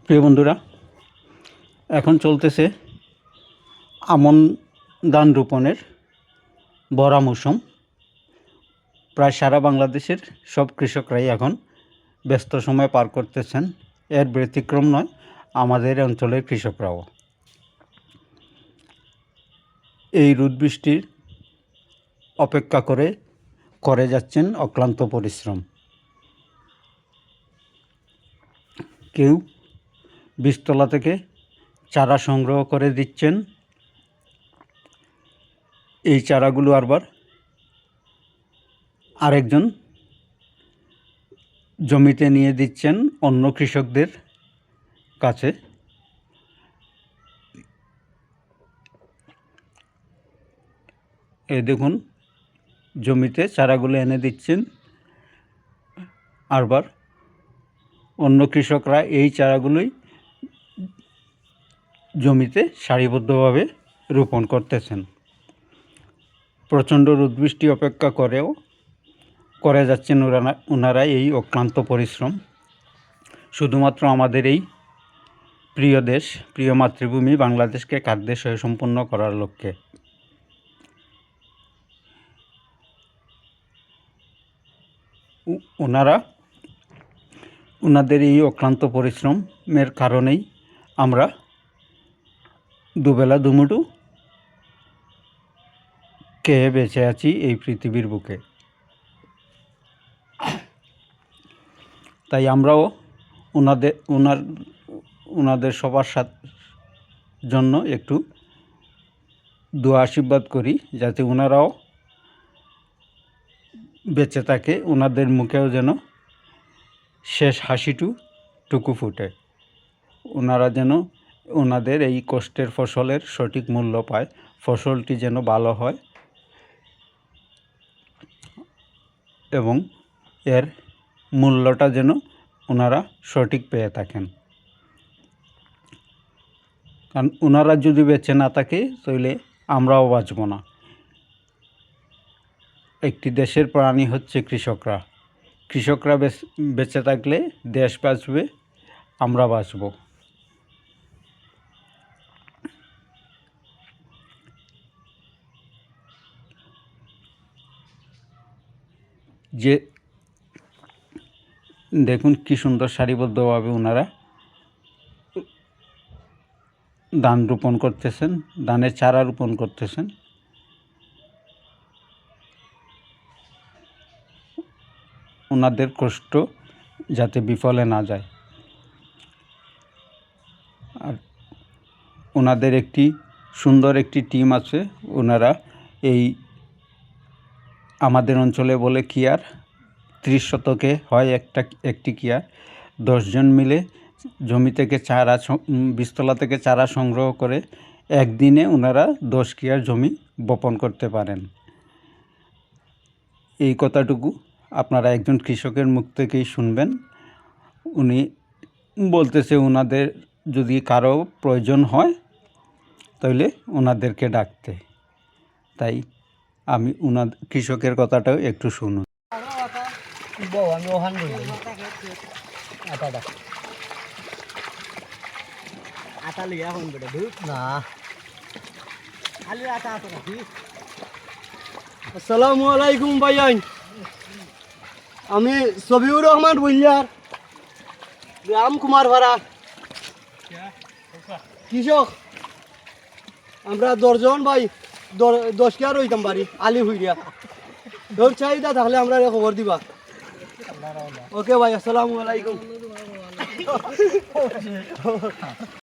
প্রিয় বন্ধুরা, এখন চলতেছে আমন ধান রোপণের ভরা মৌসুম। প্রায় সারা বাংলাদেশের সব কৃষকরাই এখন ব্যস্ত সময় পার করতেছেন। এর ব্যতিক্রম নয় আমাদের অঞ্চলের কৃষকরাও। এই রোদ বৃষ্টির অপেক্ষা করে যাচ্ছেন অক্লান্ত পরিশ্রম। কেউ বীজতলা থেকে চারা সংগ্রহ করে দিচ্ছেন। এই চারাগুলো আরেকজন জমিতে নিয়ে দিচ্ছেন অন্য কৃষকদের কাছে। এই দেখুন, জমিতে চারাগুলো এনে দিচ্ছেন, আরবার অন্য কৃষকরা এই চারাগুলোই জমিতে সারিবদ্ধভাবে রোপণ করতেছেন। প্রচণ্ড রোদ বৃষ্টি অপেক্ষা করে যাচ্ছেন ওনারা এই অক্লান্ত পরিশ্রম, শুধুমাত্র আমাদের এই প্রিয় দেশ, প্রিয় মাতৃভূমি বাংলাদেশকে খাদ্যে স্বয়ংসম্পূর্ণ করার লক্ষ্যে। ওনাদের এই অক্লান্ত পরিশ্রমের কারণেই আমরা দুবেলা দুমুঠো খেয়ে বেঁচে আছি এই পৃথিবীর বুকে। তাই আমরাও ওনাদের সবার জন্য একটু দোয়া আশীর্বাদ করি, যাতে ওনারাও বেঁচে থাকে, ওনাদের মুখেও যেন শেষ হাসিটুকু ফুটে, ওনারা যেন ওনাদের এই কষ্টের ফসলের সঠিক মূল্য পায়, ফসলটি যেন ভালো হয় এবং এর মূল্যটা যেন ওনারা সঠিক পেয়ে থাকেন। কারণ ওনারা যদি বেঁচে না থাকে তাহলে আমরাও বাঁচব না। একটি দেশের প্রাণী হচ্ছে কৃষকরা। কৃষকরা বেঁচে থাকলে দেশ বাঁচবে, আমরা বাঁচব। যে দেখুন কি সুন্দর সারিবদ্ধভাবে ওনারা ধান রোপণ করতেছেন, ধানের চারা রোপণ করতেছেন। ওনাদের কষ্ট যাতে বিফলে না যায়। আর ওনাদের সুন্দর একটি টিম আছে। ওনারা এই আমাদের অঞ্চলে বলে কিয়ার, 30 শতকে হয় একটি কিয়ার। 10 জন মিলে জমি থেকে বীজতলা থেকে চারা সংগ্রহ করে একদিনে ওনারা 10 কিয়ার জমি বপন করতে পারেন। এই কথাটুকু আপনারা একজন কৃষকের মুখ থেকেই শুনবেন। উনি বলতেছে ওনাদের যদি কারো প্রয়োজন হয় তাহলে ওনাদেরকে ডাকতে। তাই আমি কৃষকের কথাটাও একটু শুনুন। আসসালামু আলাইকুম ভাইয়ান, আমি সবিউর রহমান বইয়ার, গ্রাম কুমারপাড়া, কৃষক। আমরা 10 জন ভাই 10 কিয়ার হইতাম বাড়ি আলি হইয়া। তোর চাহিদা থাকলে আমরা খবর দিবা। ওকে ভাই, আসসালামু আলাইকুম।